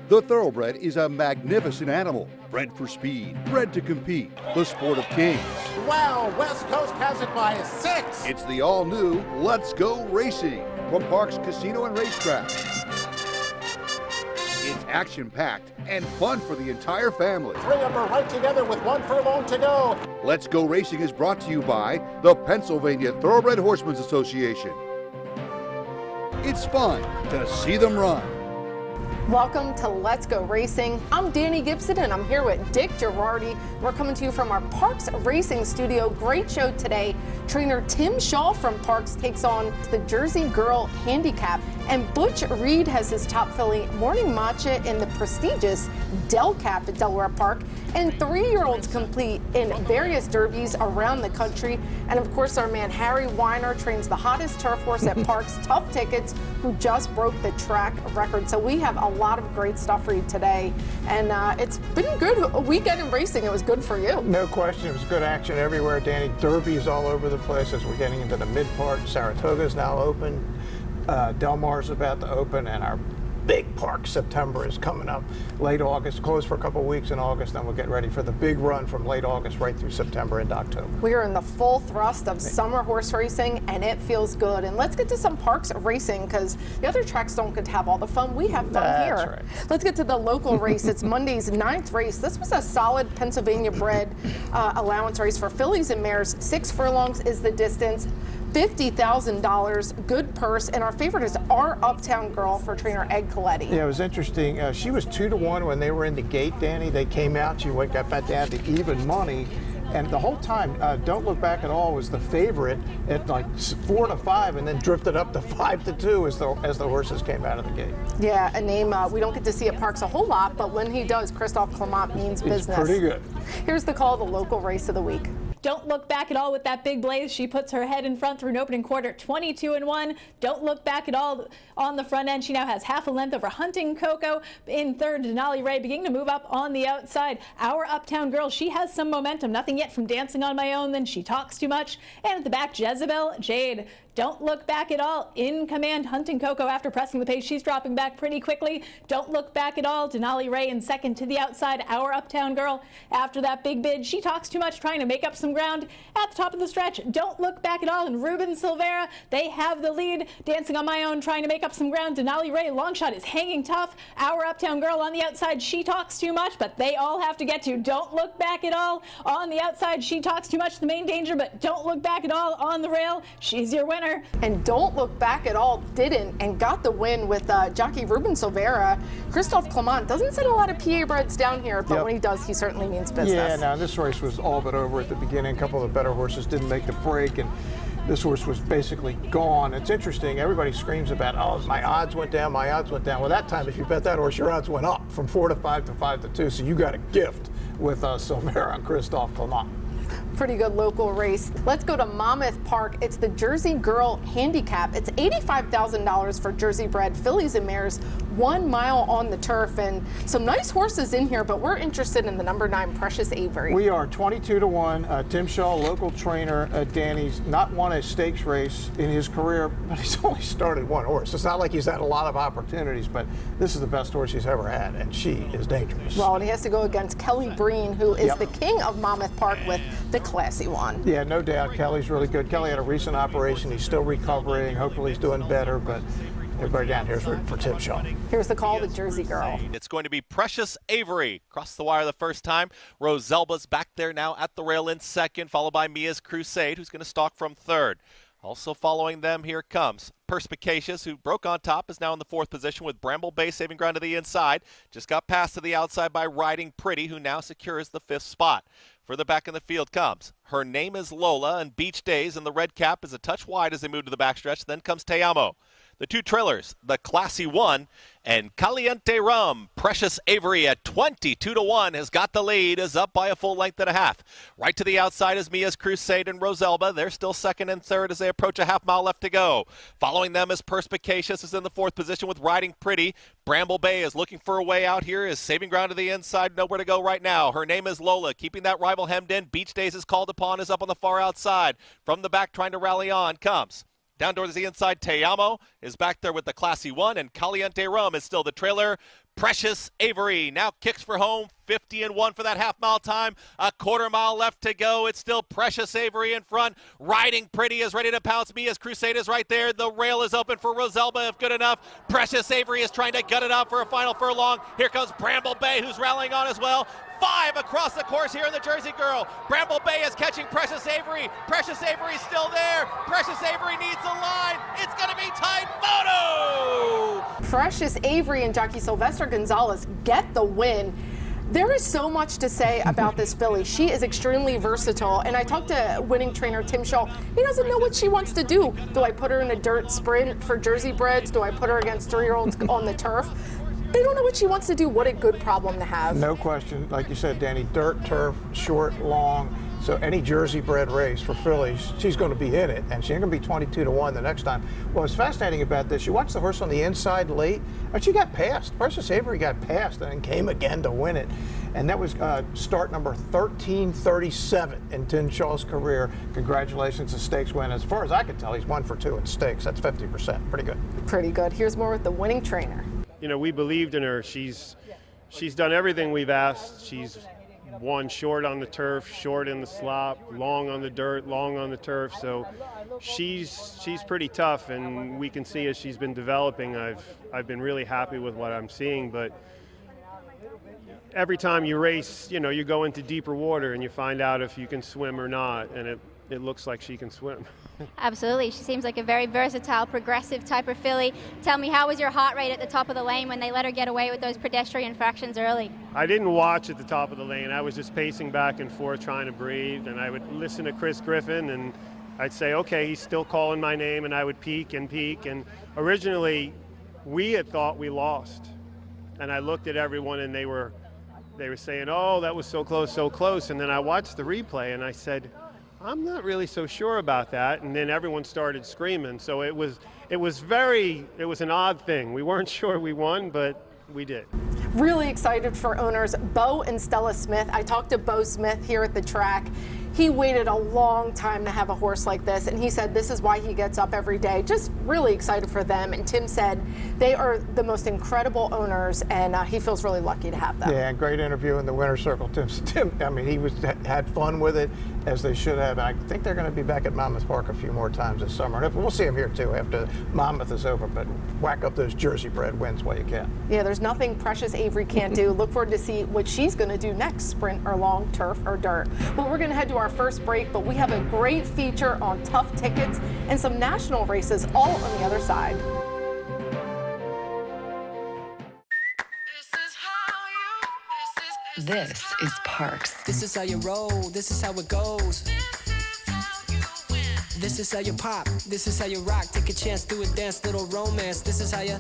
The Thoroughbred is a magnificent animal, bred for speed, bred to compete, the sport of kings. Wow, West Coast has it by 6. It's the all-new Let's Go Racing from Parks Casino and Racetrack. It's action-packed and fun for the entire family. 3 of them are right together with 1 furlong to go. Let's Go Racing is brought to you by the Pennsylvania Thoroughbred Horsemen's Association. It's fun to see them run. Welcome to Let's Go Racing. I'm Danny Gibson and I'm here with Dick Girardi. We're coming to you from our Parks Racing studio. Great show today. Trainer Tim Shaw from Parks takes on the Jersey Girl Handicap, and Butch Reed has his top filly Morning Matcha in the prestigious Del Cap at Delaware Park, and 3-year-olds compete in various derbies around the country. And of course, our man Harry Weiner trains the hottest turf horse at Parks, Tough Tickets, who just broke the track record. So we have a lot of great stuff for you today, and it's been a good weekend in racing. It was good for you. No question. It was good action everywhere, Danny. Derbies all over the place as we're getting into the mid part. Saratoga's now open. Del Mar's about to open, and our big park September is coming up. Late August, closed for a couple of weeks in August, then we'll get ready for the big run from late August right through September into October. We are in the full thrust of summer horse racing, and it feels good. And let's get to some Parks racing, because the other tracks don't get to have all the fun. We have fun here. Right. Let's get to the local race. It's Monday's 9th race. This was a solid Pennsylvania bred allowance race for fillies and mares. 6 furlongs is the distance. $50,000, good purse, and our favorite is Our Uptown Girl for trainer Ed Coletti. Yeah, it was interesting. She was 2-1 when they were in the gate, Danny. They came out, she got back down to even money. And the whole time, Don't Look Back at All was the favorite at like 4-5, and then drifted up to 5-2 as the horses came out of the gate. Yeah, a name we don't get to see at Parks a whole lot, but when he does, Christophe Clement means business. It's pretty good. Here's the call of the local race of the week. Don't Look Back at All with that big blaze. She puts her head in front through an opening quarter, 22-1. Don't Look Back at All on the front end. She now has half a length over Hunting Coco. In third, Denali Ray beginning to move up on the outside. Our Uptown Girl, she has some momentum. Nothing yet from Dancing on My Own, then She Talks Too Much. And at the back, Jezebel Jade. Don't Look Back at All in command. Hunting Coco after pressing the pace. She's dropping back pretty quickly. Don't Look Back at All. Denali Ray in second to the outside. Our Uptown Girl after that big bid. She Talks Too Much, trying to make up some ground at the top of the stretch. Don't Look Back at All and Ruben Silvera, they have the lead. Dancing on My Own, trying to make up some ground. Denali Ray, long shot, is hanging tough. Our Uptown Girl on the outside. She Talks Too Much, but they all have to get to Don't Look Back at All on the outside. She Talks Too Much, the main danger, but Don't Look Back at All on the rail. She's your winner. And Don't Look Back at All didn't, and got the win with jockey Ruben Silvera. Christophe Clement doesn't send a lot of PA breds down here, but when he does, he certainly means business. Yeah, now this race was all but over at the beginning. A couple of the better horses didn't make the break, and this horse was basically gone. It's interesting, everybody screams about, oh, my odds went down, my odds went down. Well, that time, if you bet that horse, your odds went up from 4-5 to 5-2, so you got a gift with Silvera and Christophe Clement. Pretty good local race. Let's go to Monmouth Park. It's the Jersey Girl Handicap. It's $85,000 for Jersey bred fillies and mares, 1 mile on the turf, and some nice horses in here, but we're interested in the number 9 Precious Avery. We are 22-1. Tim Shaw, local trainer. Danny's not won a stakes race in his career, but he's only started 1 horse. It's not like he's had a lot of opportunities, but this is the best horse he's ever had, and she is dangerous. Well, and he has to go against Kelly Breen, who is the king of Monmouth Park with the classy one. Yeah, no doubt. Kelly's really good. Kelly had a recent operation. He's still recovering. Hopefully he's doing better, but everybody down here is rooting for Tim Shaw. Here's the call to Jersey Girl. It's going to be Precious Avery. Crossed the wire the first time. Roselba's back there now at the rail in second, followed by Mia's Crusade, who's going to stalk from third. Also following them, here comes Perspicacious, who broke on top, is now in the 4th position with Bramble Bay saving ground to the inside. Just got passed to the outside by Riding Pretty, who now secures the 5th spot. Further back in the field comes Her Name is Lola, and Beach Days, and the red cap is a touch wide as they move to the backstretch. Then comes Te Amo. The 2 trailers, the Classy 1 and Caliente Rum. Precious Avery at 22-1 has got the lead, is up by a full length and a half. Right to the outside is Mia's Crusade and Roselba. They're still second and third as they approach a half mile left to go. Following them is Perspicacious, is in the 4th position with Riding Pretty. Bramble Bay is looking for a way out here, is saving ground to the inside, nowhere to go right now. Her Name is Lola, keeping that rival hemmed in. Beach Days is called upon, is up on the far outside. From the back trying to rally on comes down towards the inside. Te Amo is back there with the Classy 1, and Caliente Rum is still the trailer. Precious Avery now kicks for home, 50-1 for that half-mile time. A quarter-mile left to go. It's still Precious Avery in front. Riding Pretty is ready to pounce. Mia's Crusade is right there. The rail is open for Roselba if good enough. Precious Avery is trying to gut it out for a final furlong. Here comes Bramble Bay, who's rallying on as well. 5 across the course here in the Jersey Girl. Bramble Bay is catching Precious Avery. Precious Avery's still there. Precious Avery needs a line. It's going to be tied. Photo! Precious Avery and jockey Sylvester Gonzalez get the win. There is so much to say about this filly. She is extremely versatile, and I talked to winning trainer Tim Shaw. He doesn't know what she wants to do. Do I put her in a dirt sprint for Jersey breds? Do I put her against 3-year-olds on the turf? They don't know what she wants to do. What a good problem to have. No question. Like you said, Danny, dirt, turf, short, long. So any Jersey bred race for fillies, she's going to be in it, and she's going to be 22-1 the next time. What was fascinating about this, you watched the horse on the inside late, and she got passed. Precious Avery got passed and then came again to win it. And that was start number 1337 in Tim Shaw's career. Congratulations, a stakes win. As far as I can tell, he's 1 for 2 in stakes. That's 50%. Pretty good. Pretty good. Here's more with the winning trainer. You know, we believed in her. She's done everything we've asked. She's won short on the turf, short in the slop, long on the dirt, long on the turf. So she's pretty tough, and we can see as she's been developing. I've been really happy with what I'm seeing. But every time you race, you know, you go into deeper water and you find out if you can swim or not, and it looks like she can swim. Absolutely. She seems like a very versatile, progressive type of filly. Tell me, how was your heart rate at the top of the lane when they let her get away with those pedestrian fractions early? I didn't watch at the top of the lane. I was just pacing back and forth trying to breathe, and I would listen to Chris Griffin, and I'd say, okay, he's still calling my name, and I would peek. And originally, we had thought we lost. And I looked at everyone, and they were saying, oh, that was so close, so close. And then I watched the replay, and I said, I'm not really so sure about that. And then everyone started screaming. So it was an odd thing. We weren't sure we won, but we did. Really excited for owners Bo and Stella Smith. I talked to Bo Smith here at the track. He waited a long time to have a horse like this, and he said this is why he gets up every day. Just really excited for them. And Tim said they are the most incredible owners, and he feels really lucky to have them. Yeah, great interview in the winner's circle. Tim, I mean, he had fun with it, as they should have. And I think they're going to be back at Monmouth Park a few more times this summer. And we'll see him here too after Monmouth is over. But whack up those Jersey bred wins while you can. Yeah, there's nothing Precious Avery can't do. Look forward to see what she's going to do next, sprint or long, turf or dirt. Well, we're going to head to our first break, but we have a great feature on tough tickets and some national races all on the other side. This is Parks. This is how you roll, this is how it goes. This is how you pop, this is how you rock. Take a chance, do a dance, little romance. This is how you.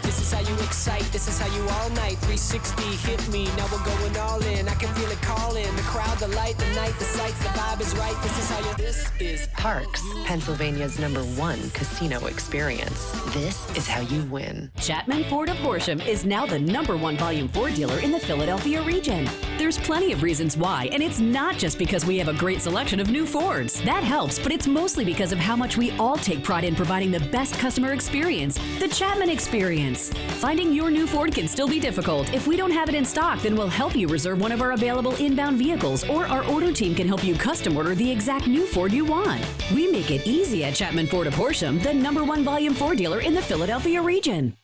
This is how you excite, this is how you all night. 360 hit me, now we're going all in. I can feel it calling, the crowd, the light, the night, the sights, the vibe is right. This is how you. This is Parks, Pennsylvania's #1 casino experience. This is how you win. Chapman Ford of Horsham is now the #1 volume Ford dealer in the Philadelphia region. There's plenty of reasons why, and it's not just because we have a great selection of new Fords. That helps, but it's mostly because of how much we all take pride in providing the best customer experience, the Chapman experience. Finding your new Ford can still be difficult. If we don't have it in stock, then we'll help you reserve one of our available inbound vehicles, or our order team can help you custom order the exact new Ford you want. We make it easy at Chapman Ford of Horsham, the #1 volume Ford dealer in the Philadelphia region.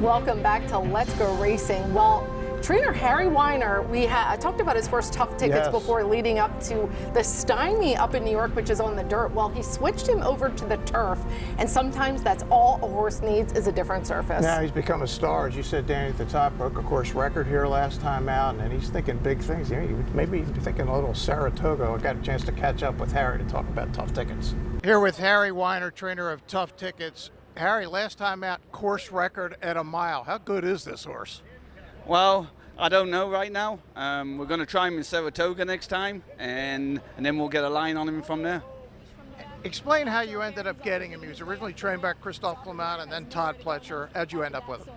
Welcome back to Let's Go Racing. Well, trainer Harry Weiner, I talked about his first tough tickets before leading up to the Stymie up in New York, which is on the dirt. Well, he switched him over to the turf, and sometimes that's all a horse needs is a different surface. Now he's become a star, as you said, Danny, at the top. Broke a course record here last time out, and he's thinking big things. Maybe thinking a little Saratoga. I got a chance to catch up with Harry to talk about tough tickets. Here with Harry Weiner, trainer of Tough Tickets. Harry, last time out, course record at a mile. How good is this horse? Well, I don't know right now. We're going to try him in Saratoga next time, and then we'll get a line on him from there. Explain how you ended up getting him. He was originally trained by Christophe Clement and then Todd Pletcher. How'd you end up with him?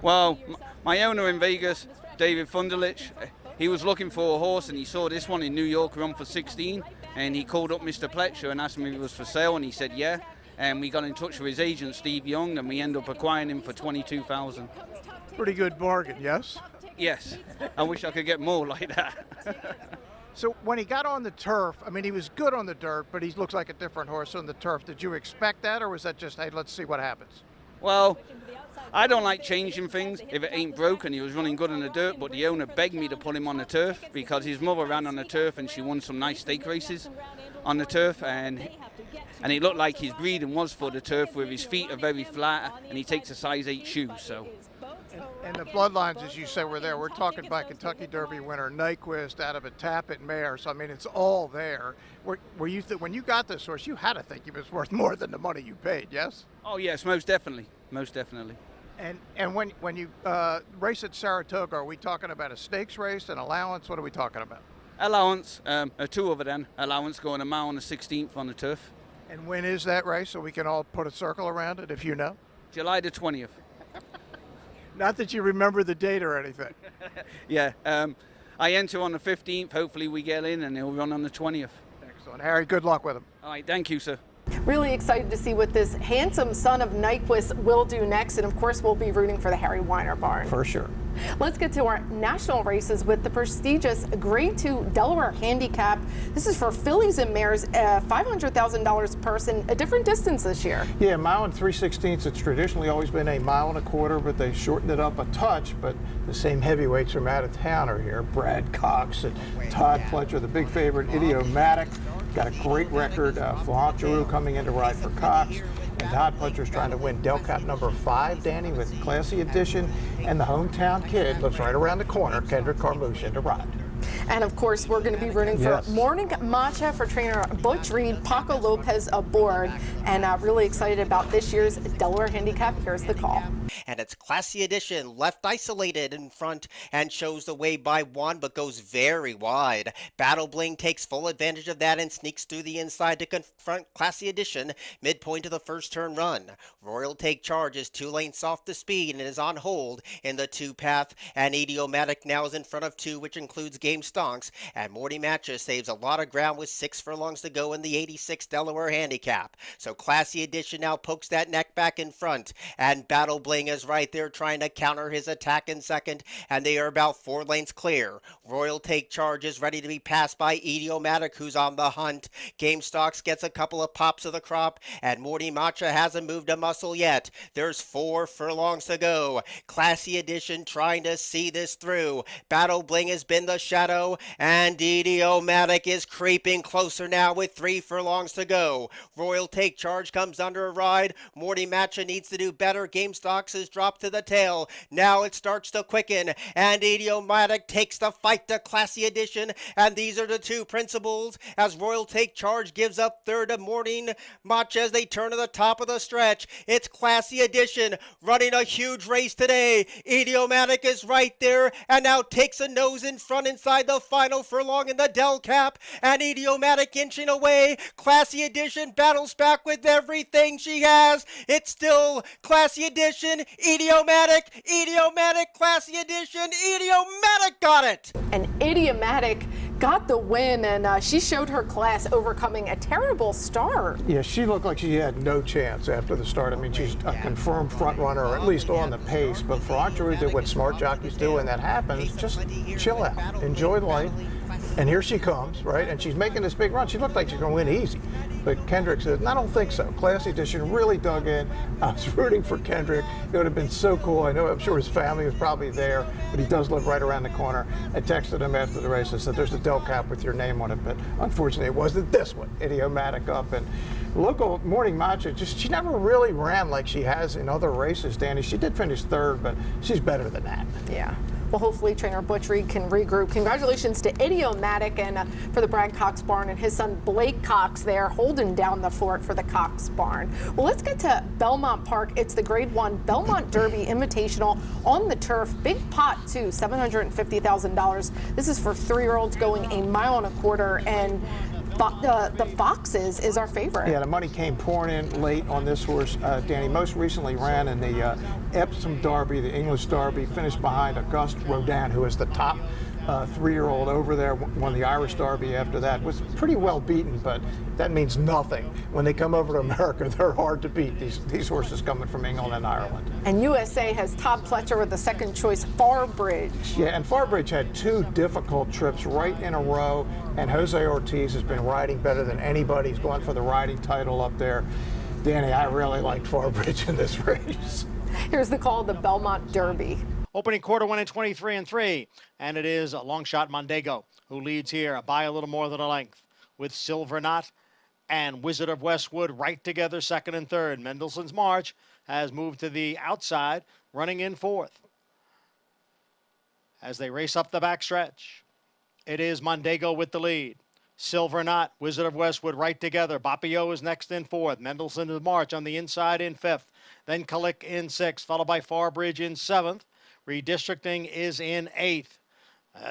Well, my owner in Vegas, David Fundelich, he was looking for a horse, and he saw this one in New York run for 16, and he called up Mr. Pletcher and asked him if it was for sale, and he said yeah. and we got in touch with his agent, Steve Young, and we ended up acquiring him for $22,000. Pretty good bargain, yes? Yes, I wish I could get more like that. So when he got on the turf, I mean, he was good on the dirt, but he looks like a different horse on the turf. Did you expect that, or was that just, hey, let's see what happens? Well, I don't like changing things if it ain't broken. He was running good on the dirt, but the owner begged me to put him on the turf because his mother ran on the turf and she won some nice stake races on the turf, and it looked like his breeding was for the turf, where his feet are very flat and he takes a size 8 shoe. So. And the bloodlines, as you said, were there. We're talking about Kentucky Derby winner Nyquist out of a Tappet mare. So, I mean, it's all there. Were you when you got this horse, you had to think he was worth more than the money you paid, yes? Oh, yes, most definitely. Most definitely. And when you race at Saratoga, are we talking about a stakes race, an allowance? What are we talking about? Allowance, 2 over then. Allowance going a mile on the 16th on the turf. And when is that race, so we can all put a circle around it, if you know? July the 20th. Not that you remember the date or anything. Yeah, I enter on the 15th. Hopefully we get in, and he'll run on the 20th. Excellent. Harry, good luck with him. All right, thank you, sir. Really excited to see what this handsome son of Nyquist will do next. And of course, we'll be rooting for the Harry Weiner barn. For sure. Let's get to our national races with the prestigious Grade 2 Delaware Handicap. This is for fillies and mares, $500,000 a person, a different distance this year. Yeah, a mile and 3/16. It's traditionally always been a mile and a quarter, but they shortened it up a touch. But the same heavyweights from out of town are here. Brad Cox and Todd Pletcher, the big favorite, Idiomatic. Got a great record. Florent Giroux coming in to ride for Cox. And Todd Pletcher's trying to win Delcap number 5, Danny, with Classy Edition. And the hometown kid lives right around the corner, Kendrick Carmouche, to ride. And of course, we're going to be rooting for Morning Matcha for trainer Butch Reed, Paco Lopez aboard, and really excited about this year's Delaware Handicap. Here's the call. And it's Classy Edition, left isolated in front and shows the way by 1, but goes very wide. Battle Bling takes full advantage of that and sneaks through the inside to confront Classy Edition, midpoint of the first turn run. Royal Take Charge is 2 lengths off the speed and is on hold in the 2 path, and Idiomatic now is in front of 2, which includes Game Stonks, and Morty Matcha saves a lot of ground with 6 furlongs to go in the 86 Delaware Handicap. So Classy Edition now pokes that neck back in front, and Battle Bling is right there trying to counter his attack in second, and they are about 4 lengths clear. Royal Take Charge is ready to be passed by Idiomatic, who's on the hunt. Game Stonks gets a couple of pops of the crop, and Morty Matcha hasn't moved a muscle yet. There's 4 furlongs to go. Classy Edition trying to see this through. Battle Bling has been the shadow, and Idiomatic is creeping closer now with 3 furlongs to go. Royal Take Charge comes under a ride. Morty Matcha needs to do better. Game Stonks is dropped to the tail. Now it starts to quicken, and Idiomatic takes the fight to Classy Edition, and these are the 2 principals as Royal Take Charge gives up third to Morning Matcha as they turn to the top of the stretch. It's Classy Edition running a huge race today. Idiomatic is right there and now takes a nose in front inside the final furlong in the Delcap, and Idiomatic inching away. Classy Edition battles back with everything she has. It's still Classy Edition, Idiomatic, Classy Edition, Idiomatic got it! And Idiomatic got the win, and she showed her class, overcoming a terrible start. Yeah, she looked like she had no chance after the start. I mean, she's a confirmed front runner, or at least on the pace. But Florent Giroux did what smart jockeys do when that happens: just chill out, enjoy life. And here she comes, right? And she's making this big run. She looked like she's going to win easy. But Kendrick said, I don't think so. Classy Edition really dug in. I was rooting for Kendrick. It would have been so cool. I'm sure his family was probably there, but he does live right around the corner. I texted him after the race and said, there's a Delcap with your name on it. But unfortunately, it wasn't this one. Idiomatic up. And local Morning Matcha, she never really ran like she has in other races, Danny. She did finish 3rd, but she's better than that. Yeah. Well, hopefully trainer Butch Reed can regroup. Congratulations to Idiomatic and for the Brad Cox barn and his son Blake Cox there holding down the fort for the Cox barn. Well, let's get to Belmont Park. It's the Grade 1 Belmont Derby Invitational on the turf. Big pot too, $750,000. This is for 3-year-olds going a mile and a quarter, and the Foxes is our favorite. Yeah, the money came pouring in late on this horse. Danny most recently ran in the Epsom Derby, the English Derby, finished behind Auguste Rodin, who is the top 3-year-old over there, won the Irish Derby after that, was pretty well beaten, but that means nothing. When they come over to America, they're hard to beat, these horses coming from England and Ireland. And USA has Todd Pletcher with the second choice, Farbridge. Yeah, and Farbridge had 2 difficult trips right in a row, and Jose Ortiz has been riding better than anybody. He's going for the riding title up there. Danny, I really liked Farbridge in this race. Here's the call of the Belmont Derby. Opening quarter went in 23-3, and it is a long shot Mondego who leads here by a little more than a length, with Silver Knot and Wizard of Westwood right together, second and third. Mendelssohn's March has moved to the outside, running in fourth. As they race up the backstretch, it is Mondego with the lead. Silver Knot, Wizard of Westwood right together. Bapio is next in fourth. Mendelssohn's March on the inside in fifth. Then Kalik in sixth, followed by Farbridge in seventh. Redistricting is in eighth.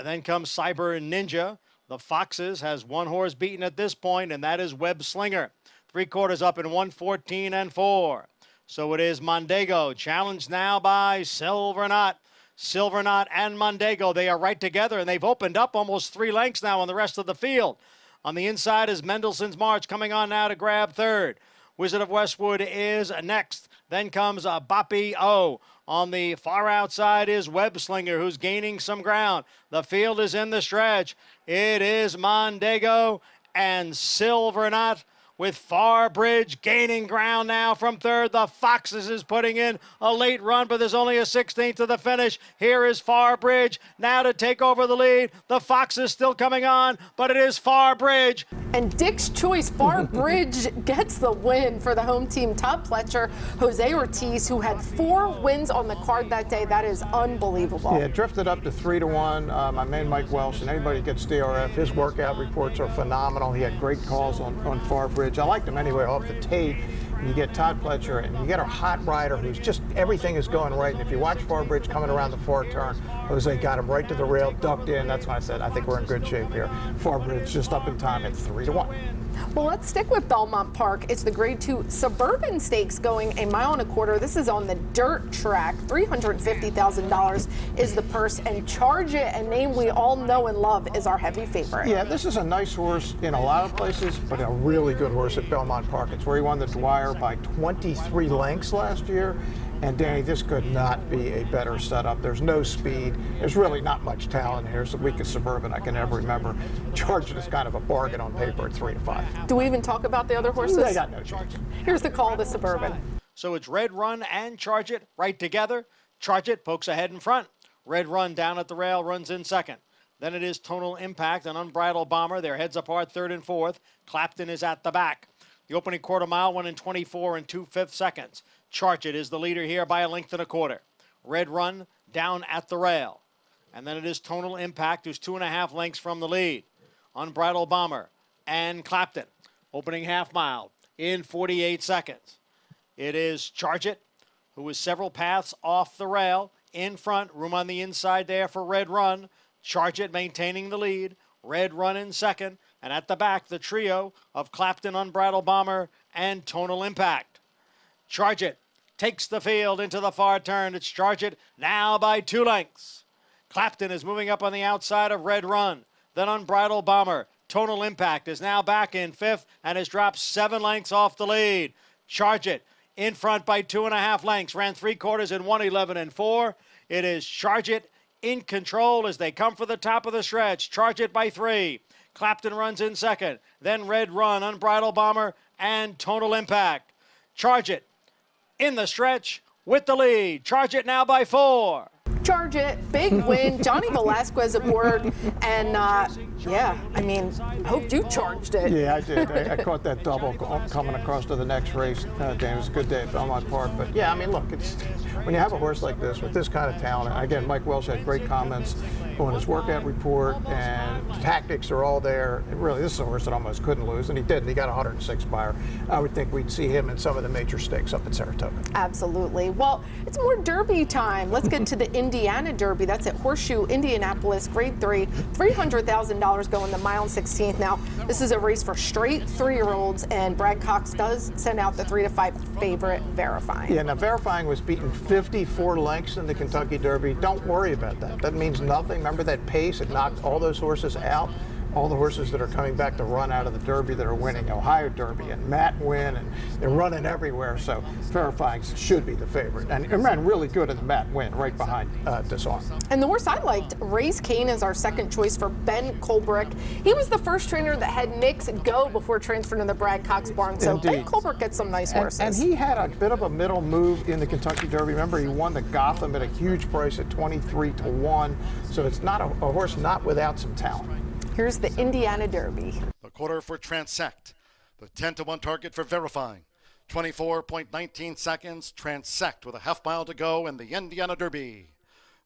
Then comes Cyber Ninja. The Foxes has one horse beaten at this point, and that is Web Slinger. 3/4 up in 1:14-4. So it is Mondego, challenged now by Silver Knot. Silver Knot and Mondego, they are right together, and they've opened up almost 3 lengths now on the rest of the field. On the inside is Mendelssohn's March coming on now to grab third. Wizard of Westwood is next. Then comes Bapi O. On the far outside is Web Slinger, who's gaining some ground. The field is in the stretch. It is Mondego and Silver Knot, with Farbridge gaining ground now from third. The Foxes is putting in a late run, but there's only a 16th to the finish. Here is Farbridge now to take over the lead. The Foxes still coming on, but it is Farbridge. And Dick's choice, Farbridge, gets the win for the home team. Todd Pletcher, Jose Ortiz, who had 4 wins on the card that day. That is unbelievable. Yeah, it drifted up to 3-1. My man Mike Welsh, and anybody gets DRF, his workout reports are phenomenal. He had great calls on Farbridge. I liked him anyway off the tape. You get Todd Pletcher, and you get a hot rider who's just, everything is going right. And if you watch Farbridge coming around the far turn, Jose got him right to the rail, ducked in. That's when I said, I think we're in good shape here. Farbridge just up in time at 3-1. Well, let's stick with Belmont Park. It's the Grade 2 Suburban Stakes going 1.25 miles. This is on the dirt track. $350,000 is the purse, and Charge It, a name we all know and love, is our heavy favorite. Yeah, this is a nice horse in a lot of places, but a really good horse at Belmont Park. It's where he won the Dwyer by 23 lengths last year. And Danny, this could not be a better setup. There's no speed. There's really not much talent here. It's the weakest Suburban I can ever remember. Charge It is kind of a bargain on paper at 3-5. Do we even talk about the other horses? They got no chance. Here's the call of the Suburban. So it's Red Run and Charge It right together. Charge It pokes ahead in front. Red Run down at the rail, runs in second. Then it is Tonal Impact and Unbridled Bomber. Their heads apart, third and fourth. Clapton is at the back. The opening quarter mile went in 24 2/5 seconds. Charge It is the leader here by 1.25 lengths. Red Run down at the rail. And then it is Tonal Impact, who's 2.5 lengths from the lead. Unbridled Bomber and Clapton. Opening half mile in 48 seconds. It is Charge It, who is several paths off the rail. In front, room on the inside there for Red Run. Charge It maintaining the lead. Red Run in second. And at the back, the trio of Clapton, Unbridled Bomber, and Tonal Impact. Charge It takes the field into the far turn. It's Charge It now by 2 lengths. Clapton is moving up on the outside of Red Run. Then Unbridled Bomber. Tonal Impact is now back in fifth and has dropped 7 lengths off the lead. Charge It in front by 2.5 lengths. Ran 3/4 in 1:11-4. It is Charge It in control as they come for the top of the stretch. Charge It by 3. Clapton runs in second. Then Red Run, Unbridled Bomber, and Tonal Impact. Charge It in the stretch with the lead. Charge It now by 4. Charge It, big win. Johnny Velasquez aboard, and yeah, I mean, I hope you charged it. Yeah, I did. I caught that double coming across to the next race. Dan, it was a good day at Belmont Park. But yeah, I mean, look, it's when you have a horse like this with this kind of talent. Again, Mike Welsh had great comments on his workout report, and tactics are all there. And really, this is a horse that almost couldn't lose, and he did. And he got 106 buyer. I would think we'd see him in some of the major stakes up at Saratoga. Absolutely. Well, it's more Derby time. Let's get to the Indiana Derby. That's at Horseshoe, Indianapolis, Grade 3, $300,000 $1,000 going the mile and 16th. Now, this is a race for straight 3-year-olds, and Brad Cox does send out the 3 to 5 favorite, Verifying. Yeah, now Verifying was beaten 54 lengths in the Kentucky Derby. Don't worry about that. That means nothing. Remember that pace? It knocked all those horses out. All the horses that are coming back to run out of the Derby that are winning Ohio Derby and Matt Win, and they're running everywhere. So Verifying should be the favorite, and it ran really good in the Matt Win, right behind Disarm. And the horse I liked, Raise Cane, is our second choice for Ben Colbrick. He was the first trainer that had Nix go before transferring to the Brad Cox barn. So Indeed. Ben Colbrick gets some nice horses. And he had a bit of a middle move in the Kentucky Derby. Remember, he won the Gotham at a huge price at 23 to 1. So it's not a horse not without some talent. Here's the Indiana Derby. The quarter for Transect. The 10 to 1 target for Verifying. 24.19 seconds. Transect with a half mile to go in the Indiana Derby.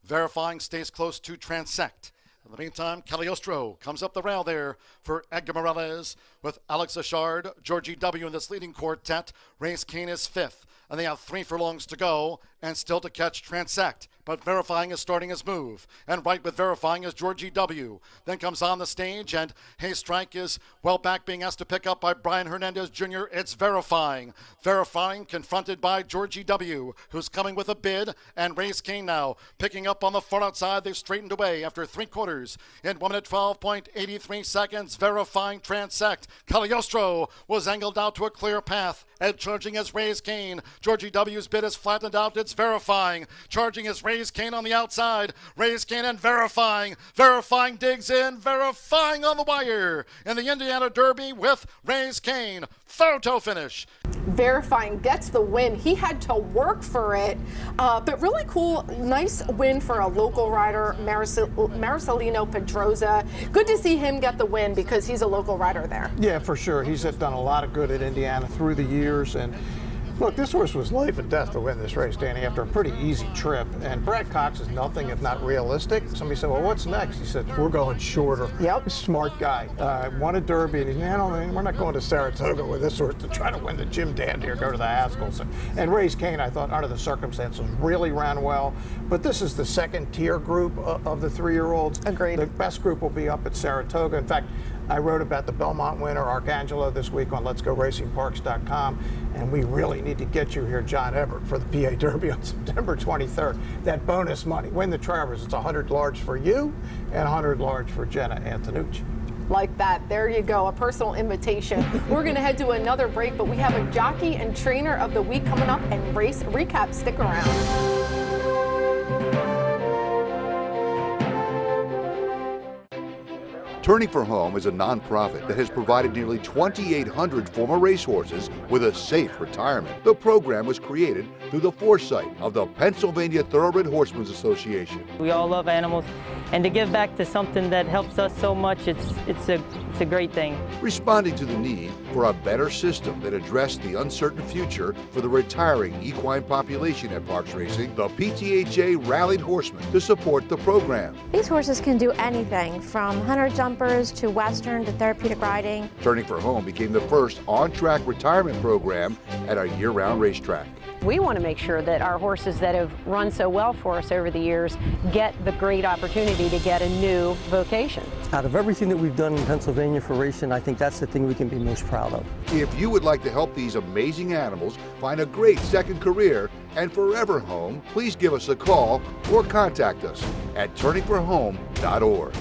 Verifying stays close to Transect. In the meantime, Cagliostro comes up the rail there for Edgar Morales with Alex Achard, Georgie W. in this leading quartet. Race Cane is 5th, and they have 3 furlongs to go and still to catch Transect. But Verifying is starting his move, and right with Verifying is Georgie W. Then comes on the stage, and Hay Strike is well back, being asked to pick up by Brian Hernandez Jr. It's Verifying. Verifying confronted by Georgie W., who's coming with a bid, and Race Cane now picking up on the far outside. They've straightened away after 3 quarters in 1 minute 12.83 seconds. Verifying Transect. Cagliostro was angled out to a clear path, and charging as Raise Cane. Georgie W.'s bid is flattened out. It's Verifying. Charging as Raise Cane on the outside. Raise Cane and Verifying. Verifying digs in. Verifying on the wire in the Indiana Derby with Raise Cane. Photo finish. Verifying gets the win. He had to work for it, but really cool, nice win for a local rider, Marcelino Pedroza. Good to see him get the win because he's a local rider there. Yeah, for sure. He's done a lot of good at Indiana through the years, and look, this horse was life and death to win this race, Danny, after a pretty easy trip. And Brad Cox is nothing if not realistic. Somebody said, well, what's next? He said, we're going shorter. Yep. Smart guy. Won a Derby, and he said, we're not going to Saratoga with this horse to try to win the Jim Dandy or go to the Haskells. And Raise Cane, I thought, under the circumstances, really ran well. But this is the second tier group of the 3-year-olds. Agreed. The best group will be up at Saratoga. In fact, I wrote about the Belmont winner, Arcangelo, this week on Let'sGoRacingParks.com, and we really need to get you here, John Everett, for the PA Derby on September 23rd. That bonus money, win the Travers, it's 100 large for you and 100 large for Jenna Antonucci. Like that. There you go, a personal invitation. We're going to head to another break, but we have a jockey and trainer of the week coming up and race recap. Stick around. Turning for Home is a nonprofit that has provided nearly 2,800 former racehorses with a safe retirement. The program was created through the foresight of the Pennsylvania Thoroughbred Horsemen's Association. We all love animals, and to give back to something that helps us so much, it's a great thing. Responding to the need for a better system that addressed the uncertain future for the retiring equine population at Parks Racing, the PTHA rallied horsemen to support the program. These horses can do anything from hunter jumpers to Western to therapeutic riding. Turning for Home became the first on-track retirement program at a year-round racetrack. We want to make sure that our horses that have run so well for us over the years get the great opportunity to get a new vocation. Out of everything that we've done in Pennsylvania for racing, I think that's the thing we can be most proud of. If you would like to help these amazing animals find a great second career and forever home, please give us a call or contact us at turningforhome.org.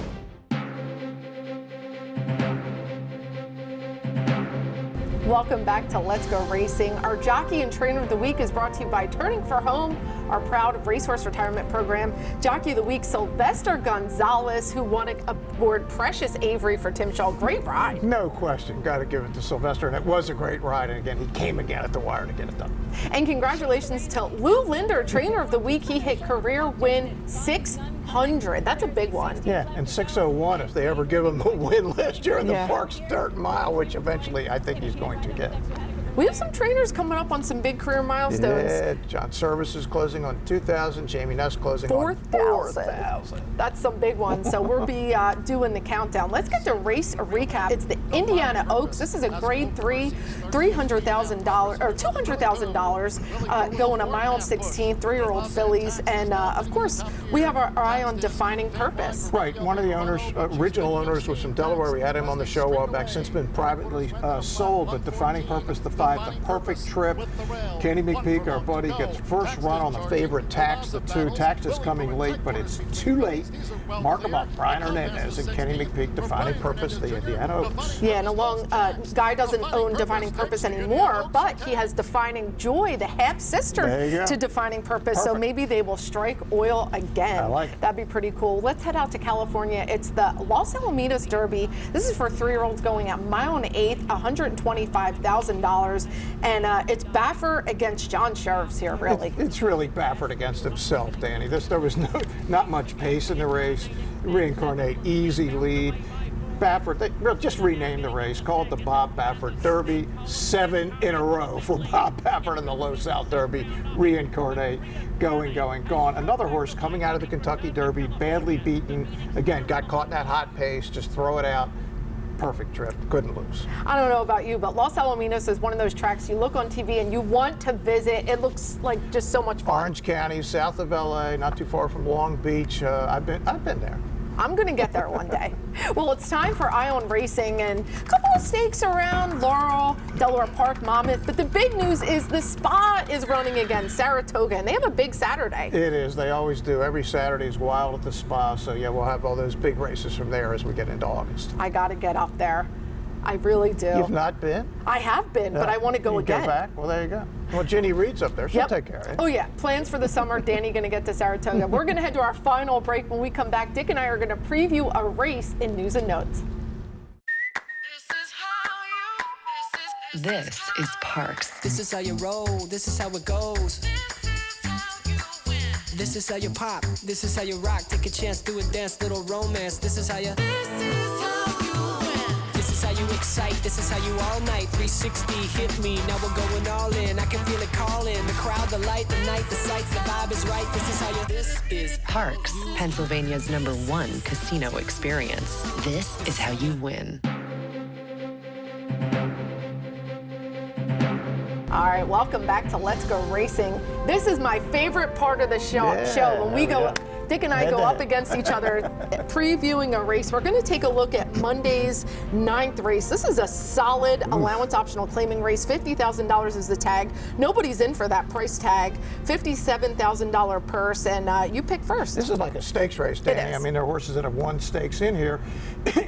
Welcome back to Let's Go Racing. Our Jockey and Trainer of the Week is brought to you by Turning for Home, our proud racehorse retirement program. Jockey of the Week, Sylvester Gonzalez, who won aboard Precious Avery for Tim Shaw. Great ride. No question. Got to give it to Sylvester, and it was a great ride. And again, he came again at the wire to get it done. And congratulations to Lou Linder, Trainer of the Week. He hit career win 600. That's a big one. Yeah, and 601 if they ever give him a win last year in the Parks Dirt Mile, which eventually I think he's going to get. We have some trainers coming up on some big career milestones. Yeah, John Service is closing on 2,000. Jamie Nuss closing on 4,000. That's some big ones. So we'll be doing the countdown. Let's get to race recap. It's the Indiana Oaks. This is a Grade 3, $300,000 or $200,000 going a mile and 16, 3-year-old fillies, and of course we have our eye on Defining Purpose. Right. One of the owners, original owners, was from Delaware. We had him on the show a while back. Since been privately sold, but Defining Purpose, the 5, the perfect trip. Kenny McPeak, our buddy, gets first run on the favorite Tax. The 2 Tax is coming late, but it's too late. Mark them up. Brian Hernandez and Kenny McPeak, Defining Purpose, the Indiana Oaks. Yeah, and along Guy doesn't own Defining Purpose anymore, but he has Defining Joy, the half sister to Defining Purpose. Perfect. So maybe they will strike oil again. I like it. That'd be pretty cool. Let's head out to California. It's the Los Alamitos Derby. This is for 3-year-olds going at mile and 1/8, $125,000. And it's Baffert against John Sheriffs here, really. It's really Baffert against himself, Danny. There was not much pace in the race. Reincarnate, easy lead. Baffert, they just renamed the race, call it the Bob Baffert Derby. 7 in a row for Bob Baffert in the Low South Derby. Reincarnate, going, gone. Another horse coming out of the Kentucky Derby, badly beaten. Again, got caught in that hot pace, just throw it out. Perfect trip, couldn't lose. I don't know about you, but Los Alamitos is one of those tracks you look on TV and you want to visit. It looks like just so much fun. Orange County, south of LA, not too far from Long Beach. I've been there. I'm going to get there one day. Well, it's time for Eye on Racing and a couple of stakes around Laurel, Delaware Park, Monmouth. But the big news is the Spa is running again, Saratoga, and they have a big Saturday. It is. They always do. Every Saturday is wild at the Spa. So, yeah, we'll have all those big races from there as we get into August. I got to get up there. I really do. You've not been? I have been, but I want to go again. Go back? Well, there you go. Well, Ginny Reed's up there. She'll take care of it. Oh, yeah. Plans for the summer. Danny going to get to Saratoga. We're going to head to our final break. When we come back, Dick and I are going to preview a race in News and Notes. This is Parks. This is how you roll. This is how it goes. This is how you pop. This is how you rock. Take a chance, do a dance, little romance. This is how you. This is how you excite. This is how you all night. 360 hit me. Now we're going all in. I can feel it calling. The crowd, the light, the night, the sights, the vibe is right. This is how you. This is Parks, Pennsylvania's #1 casino experience. This is how you win. All right, welcome back to Let's Go Racing. This is my favorite part of the show. When we go, Dick and I go up against each other previewing a race. We're going to take a look at Monday's 9th race. This is a solid allowance optional claiming race. $50,000 is the tag. Nobody's in for that price tag. $57,000 purse, and you pick first. This is like a stakes race, Danny. I mean, there are horses that have won stakes in here,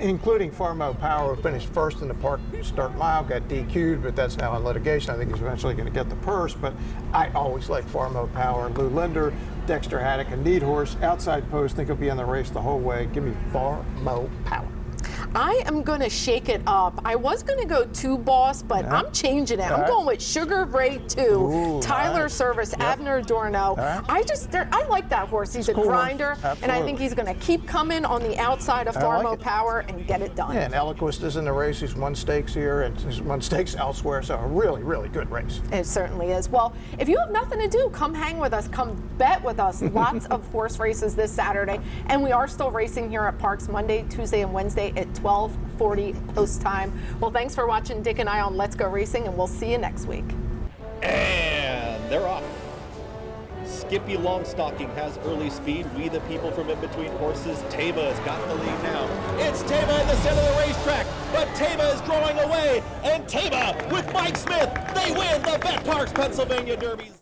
including Farmo Power, who finished first in the Park Start Mile, got DQ'd, but that's now in litigation. I think he's eventually going to get the purse, but I always like Farmo Power. Lou Linder, Dexter Haddock, a neat horse. Outside post, think he'll be in the race the whole way. Give me Farmo Power. I am going to shake it up. I was going to go 2 Boss, but I'm changing it. I'm going with Sugar Ray 2, Tyler Service, Abner Dorno. I like that horse. He's a grinder, and I think he's going to keep coming on the outside of Farmo Power and get it done. Yeah, and Eloquist is in the race. He's won stakes here and he's won stakes elsewhere, so a really, really good race. It certainly is. Well, if you have nothing to do, come hang with us. Come bet with us. Lots of horse races this Saturday, and we are still racing here at Parks Monday, Tuesday, and Wednesday at 12:40 post time. Well, thanks for watching Dick and I on Let's Go Racing, and we'll see you next week. And they're off. Skippy Longstocking has early speed. We the people from in between horses. Taba has got the lead now. It's Taba in the center of the racetrack, but Taba is drawing away, and Taba with Mike Smith, they win the Bet Parks Pennsylvania Derbies.